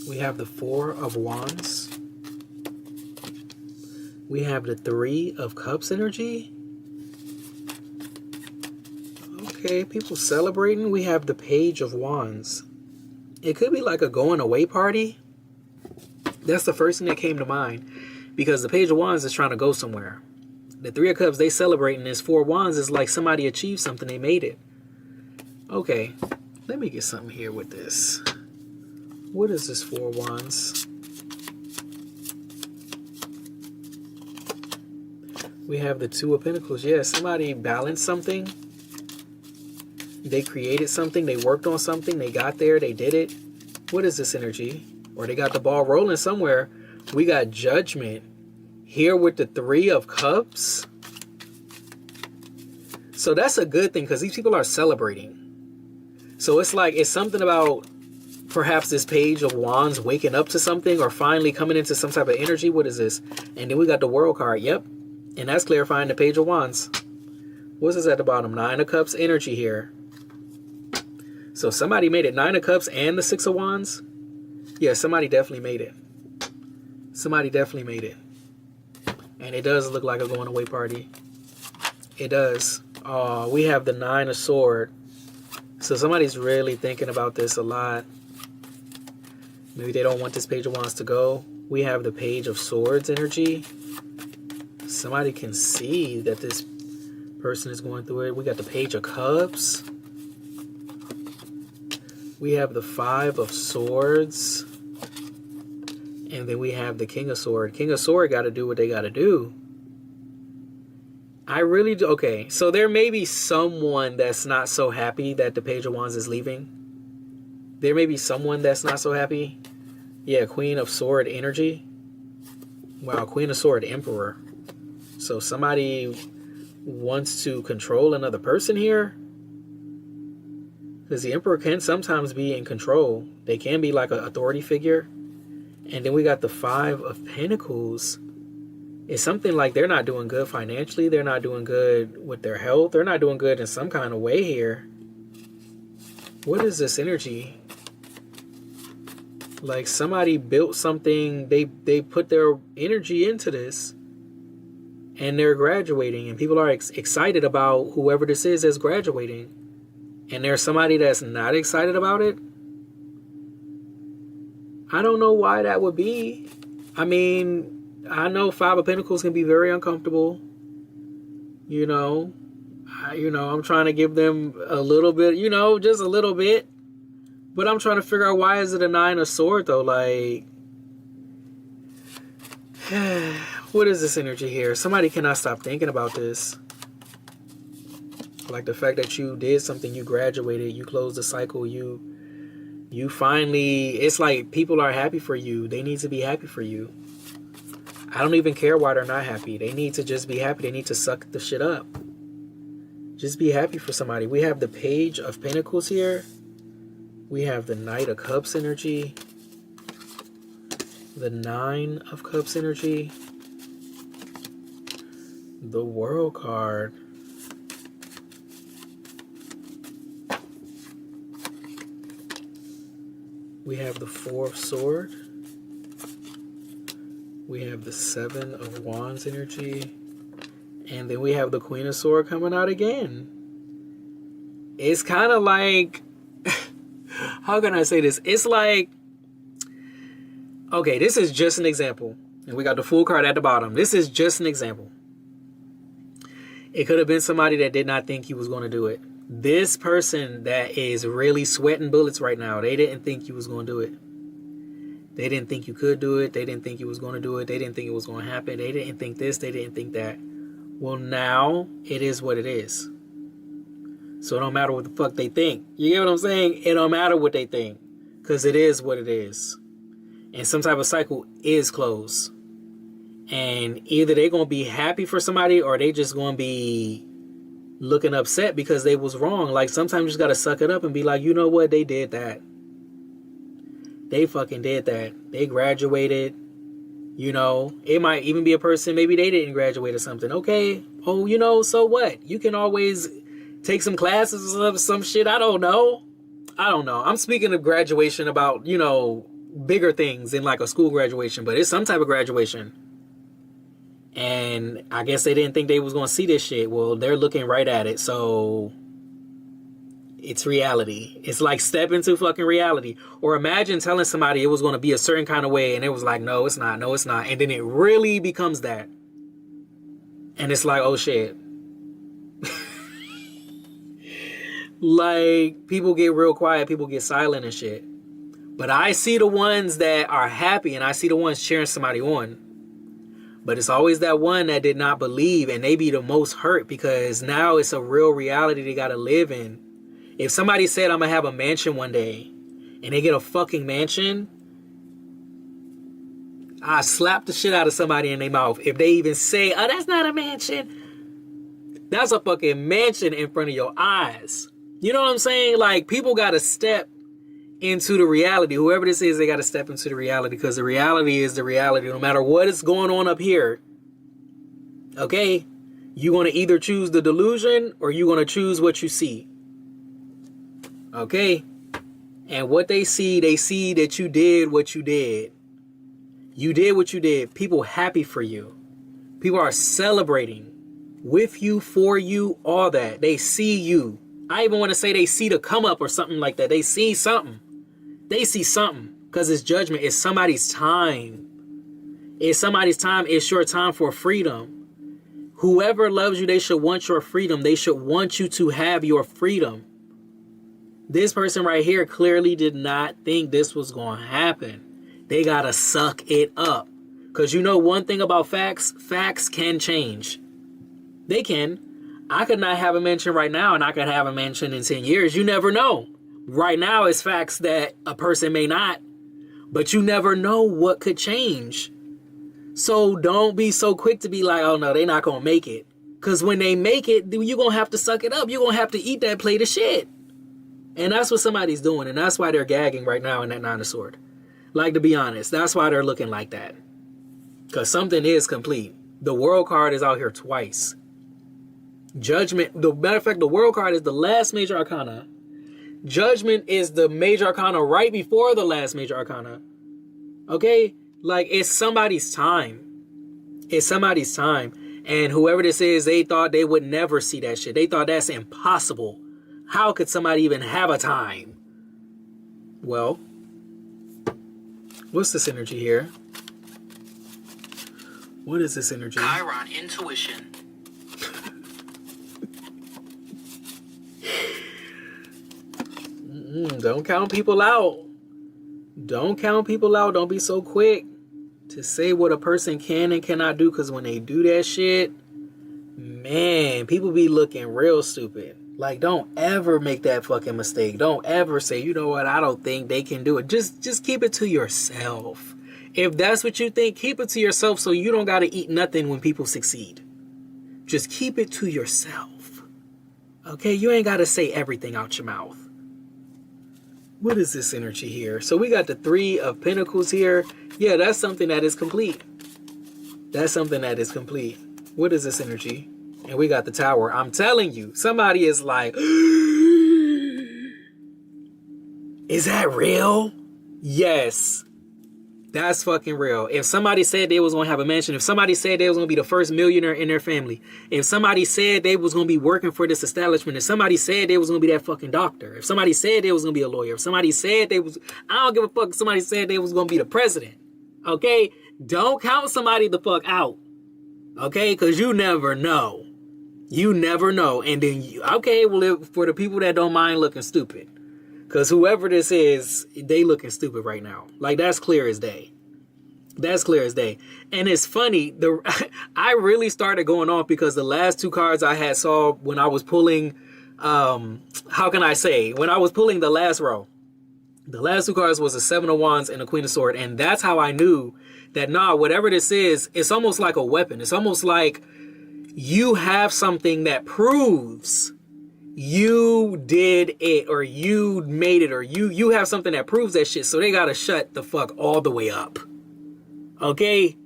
We have the Four of Wands. We have the Three of Cups energy. Okay, people celebrating. We have the Page of Wands. It could be like a going away party. That's the first thing that came to mind. Because the Page of Wands is trying to go somewhere. The Three of Cups, they celebrating. This Four of Wands is like somebody achieved something. They made it. Okay, let me get something here with this. What is this Four of Wands? We have the Two of Pentacles. Yeah, somebody balanced something. They created something. They worked on something. They got there. They did it. What is this energy? Or they got the ball rolling somewhere. We got Judgment. Here with the Three of Cups. So that's a good thing because these people are celebrating. So it's like, it's something about perhaps this Page of Wands waking up to something or finally coming into some type of energy. What is this? And then we got the World card. Yep. And that's clarifying the Page of Wands. What's this at the bottom? Nine of Cups energy here. So somebody made it. Nine of Cups and the Six of Wands. Yeah, somebody definitely made it. Somebody definitely made it. And it does look like a going away party. It does. We have the Nine of Swords. So somebody's really thinking about this a lot. Maybe they don't want this Page of Wands to go. We have the Page of Swords energy. Somebody can see that this person is going through it. We got the Page of Cups. We have the Five of Swords. And then we have the King of Swords. King of Swords got to do what they got to do. I really do. Okay, so there may be someone that's not so happy that the Page of Wands is leaving. There may be someone that's not so happy. Yeah, Queen of Sword energy. Wow, Queen of Sword Emperor. So somebody wants to control another person here. Because the Emperor can sometimes be in control. They can be like an authority figure. And then we got the Five of Pentacles. It's something like they're not doing good financially. They're not doing good with their health. They're not doing good in some kind of way here. What is this energy? Like somebody built something. They put their energy into this. And they're graduating. And people are excited about whoever this is that's graduating. And there's somebody that's not excited about it. I don't know why that would be. I mean, I know Five of Pentacles can be very uncomfortable. You know, I'm trying to give them a little bit, just a little bit. But I'm trying to figure out, why is it a Nine of Swords though? Like, what is this energy here? Somebody cannot stop thinking about this. Like the fact that you did something, you graduated, you closed the cycle, you finally, it's like people are happy for you. They need to be happy for you. I don't even care why they're not happy. They need to just be happy. They need to suck the shit up. Just be happy for somebody. We have the Page of Pentacles here. We have the Knight of Cups energy. The Nine of Cups energy. The World card. We have the Four of Swords. We have the Seven of Wands energy. And then we have the Queen of Swords coming out again. It's kind of like, how can I say this? It's like, okay, this is just an example. And we got the Fool card at the bottom. This is just an example. It could have been somebody that did not think you was going to do it. This person that is really sweating bullets right now, they didn't think you was going to do it. They didn't think you could do it. They didn't think you was going to do it. They didn't think it was going to happen. They didn't think this. They didn't think that. Well, now it is what it is. So it don't matter what the fuck they think. You get what I'm saying? It don't matter what they think. Because it is what it is. And some type of cycle is closed. And either they're going to be happy for somebody, or they just going to be looking upset because they was wrong. Like, sometimes you just got to suck it up and be like, you know what? They did that. They fucking did that. They graduated. It might even be a person, maybe they didn't graduate or something. Okay. Oh, so what? You can always take some classes or some shit. I don't know. I'm speaking of graduation about, bigger things than like a school graduation, but it's some type of graduation. And I guess they didn't think they was going to see this shit. Well, they're looking right at it. So it's reality. It's like step into fucking reality. Or imagine telling somebody it was going to be a certain kind of way and it was like, no, it's not. No, it's not. And then it really becomes that. And it's like, oh shit. Like, people get real quiet. People get silent and shit. But I see the ones that are happy and I see the ones cheering somebody on. But it's always that one that did not believe, and they be the most hurt because now it's a real reality they got to live in. If somebody said, I'm going to have a mansion one day, and they get a fucking mansion, I slap the shit out of somebody in their mouth. If they even say, oh, that's not a mansion. That's a fucking mansion in front of your eyes. You know what I'm saying? Like, people got to step into the reality. Whoever this is, they got to step into the reality, because the reality is the reality. No matter what is going on up here, okay, you're going to either choose the delusion or you're going to choose what you see. Okay? And what they see that you did what you did. You did what you did. People happy for you. People are celebrating with you, for you, all that. They see you. I even want to say they see the come up or something like that. They see something. They see something, because it's judgment. It's somebody's time. It's somebody's time. It's your time for freedom. Whoever loves you, they should want your freedom. They should want you to have your freedom. This person right here clearly did not think this was going to happen. They got to suck it up. Because you know one thing about facts? Facts can change. They can. I could not have a mansion right now, and I could have a mansion in 10 years. You never know. Right now, it's facts that a person may not, but you never know what could change. So don't be so quick to be like, oh no, they're not going to make it. Because when they make it, you're going to have to suck it up. You're going to have to eat that plate of shit. And that's what somebody's doing. And that's why they're gagging right now in that Nine of Swords. Like, to be honest, that's why they're looking like that. Because something is complete. The World card is out here twice. Judgment. The matter of fact, the World card is the last major arcana. Judgment is the major arcana right before the last major arcana. Okay? Like, it's somebody's time. It's somebody's time. And whoever this is, they thought they would never see that shit. They thought that's impossible. How could somebody even have a time? Well, what's this energy here? What is this energy? Chiron intuition. Don't count people out. Don't count people out. Don't be so quick to say what a person can and cannot do, because when they do that shit, man, people be looking real stupid. Like, don't ever make that fucking mistake. Don't ever say, you know what, I don't think they can do it. Just keep it to yourself. If that's what you think, keep it to yourself so you don't got to eat nothing when people succeed. Just keep it to yourself. Okay? You ain't got to say everything out your mouth. What is this energy here? So we got the Three of Pentacles here. Yeah, that's something that is complete. That's something that is complete. What is this energy? And we got the Tower. I'm telling you, somebody is like, is that real? Yes. That's fucking real. If somebody said they was going to have a mansion, if somebody said they was going to be the first millionaire in their family, if somebody said they was going to be working for this establishment, if somebody said they was going to be that fucking doctor, if somebody said they was going to be a lawyer, if somebody said they was, I don't give a fuck if somebody said they was going to be the president, okay? Don't count somebody the fuck out, okay? Because you never know. You never know. And then, okay, well, for the people that don't mind looking stupid, because whoever this is, they looking stupid right now. Like, that's clear as day. That's clear as day. And it's funny, I really started going off because the last two cards I had saw when I was pulling, how can I say? When I was pulling the last row, the last two cards was the Seven of Wands and the Queen of Swords. And that's how I knew that, nah, whatever this is, it's almost like a weapon. It's almost like you have something that proves you did it, or you made it, or you have something that proves that shit. So they gotta shut the fuck all the way up. Okay?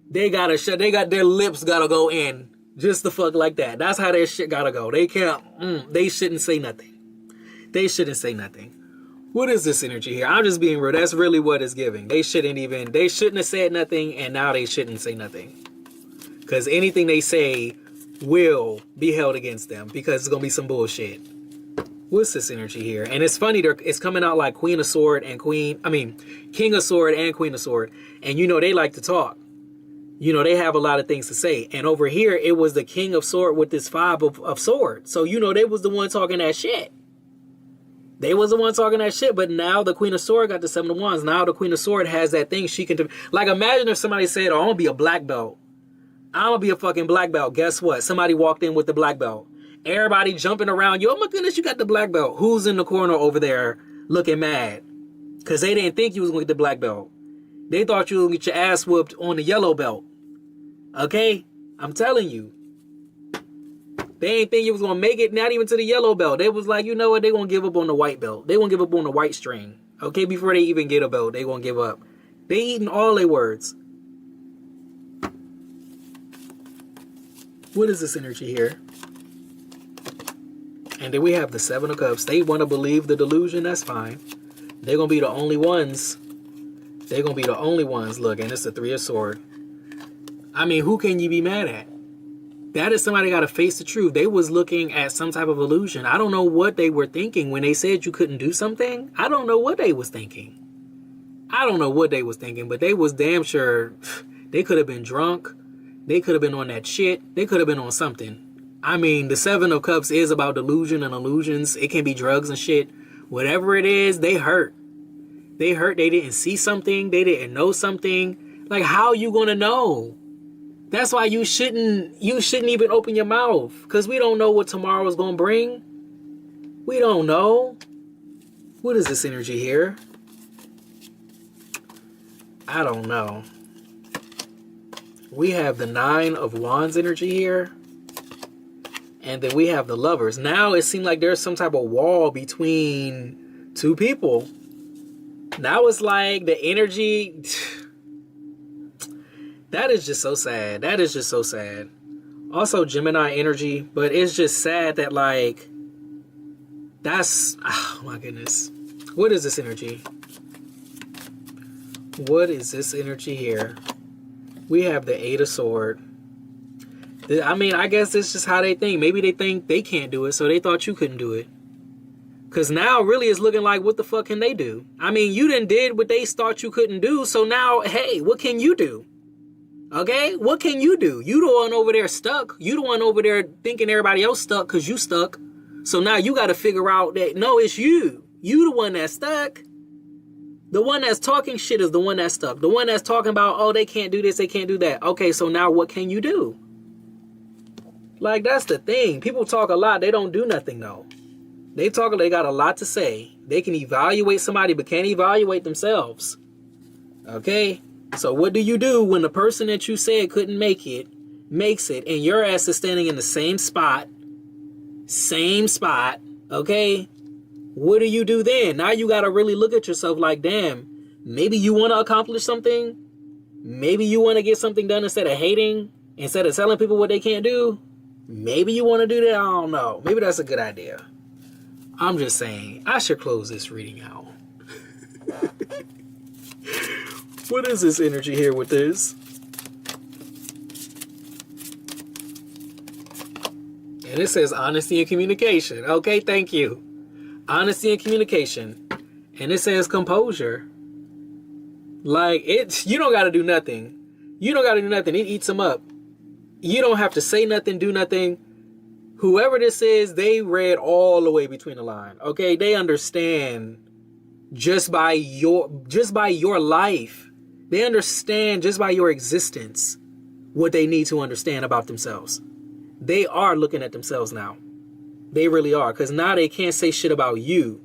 They gotta shut, their lips gotta go in just the fuck like that. That's how their shit gotta go. They can't, they shouldn't say nothing. They shouldn't say nothing. What is this energy here? I'm just being real. That's really what it's giving. They shouldn't have said nothing, and now they shouldn't say nothing. Because anything they say will be held against them because it's going to be some bullshit. What's this energy here? And it's funny, it's coming out like King of Sword and Queen of Sword. And you know, they like to talk. You know, they have a lot of things to say. And over here, it was the King of Sword with this 5 of Sword. So, you know, they was the one talking that shit. They was the one talking that shit, but now the Queen of Sword got the 7 of Wands. Now the Queen of Sword has that thing she can do. Like, imagine if somebody said, oh, I'm going to be a black belt. I'm going to be a fucking black belt. Guess what? Somebody walked in with the black belt. Everybody jumping around you. Oh my goodness, you got the black belt. Who's in the corner over there looking mad? Because they didn't think you was going to get the black belt. They thought you were going to get your ass whooped on the yellow belt. Okay? I'm telling you. They ain't think you was going to make it, not even to the yellow belt. They was like, you know what? They going to give up on the white belt. They going to give up on the white string. Okay? Before they even get a belt, they going to give up. They eating all their words. What is this energy here? And then we have the 7 of Cups. They want to believe the delusion. That's fine. They're going to be the only ones. They're going to be the only ones. Look, and it's the 3 of Swords. I mean, who can you be mad at? That is somebody got to face the truth. They was looking at some type of illusion. I don't know what they were thinking when they said you couldn't do something. I don't know what they was thinking. I don't know what they was thinking, but they was damn sure they could have been drunk. They could have been on that shit. They could have been on something. I mean, the 7 of Cups is about delusion and illusions. It can be drugs and shit. Whatever it is, they hurt. They hurt. They didn't see something. They didn't know something. Like, how you gonna know? That's why you shouldn't even open your mouth. Because we don't know what tomorrow is gonna bring. We don't know. What is this energy here? I don't know. We have the 9 of Wands energy here. And then we have the Lovers. Now it seems like there's some type of wall between two people. Now it's like the energy. That is just so sad. That is just so sad. Also Gemini energy. But it's just sad that, like, that's... Oh my goodness. What is this energy? What is this energy here? We have the 8 of Swords. I mean, I guess it's just how they think. Maybe they think they can't do it, so they thought you couldn't do it. Because now really it's looking like, what the fuck can they do? I mean, you done did what they thought you couldn't do, so now, hey, what can you do? Okay? What can you do? You the one over there stuck. You the one over there thinking everybody else stuck because you stuck. So now you got to figure out that, no, it's you. You the one that's stuck. The one that's talking shit is the one that's stuck. The one that's talking about, oh, they can't do this, they can't do that. Okay, so now what can you do? Like, that's the thing. People talk a lot. They don't do nothing, though. They talk, they got a lot to say. They can evaluate somebody, but can't evaluate themselves. Okay? So what do you do when the person that you said couldn't make it, makes it, and your ass is standing in the same spot? Same spot. Okay? What do you do then? Now you got to really look at yourself like, damn, maybe you want to accomplish something. Maybe you want to get something done instead of hating, instead of telling people what they can't do. Maybe you want to do that. I don't know. Maybe that's a good idea. I'm just saying, I should close this reading out. What is this energy here with this? And it says honesty and communication. Okay, thank you. Honesty and communication. And it says composure. Like, you don't got to do nothing. You don't got to do nothing. It eats them up. You don't have to say nothing, do nothing. Whoever this is, they read all the way between the line. Okay, they understand just by your life. They understand just by your existence what they need to understand about themselves. They are looking at themselves now. They really are, because now they can't say shit about you.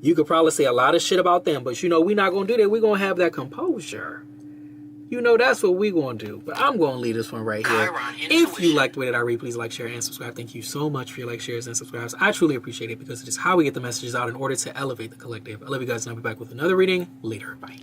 You could probably say a lot of shit about them, but you know, we're not going to do that. We're going to have that composure. You know, that's what we're going to do. But I'm going to leave this one right here. If you liked the way that I read, please like, share, and subscribe. Thank you so much for your likes, shares, and subscribes. I truly appreciate it because it is how we get the messages out in order to elevate the collective. I love you guys, and I'll be back with another reading later. Bye.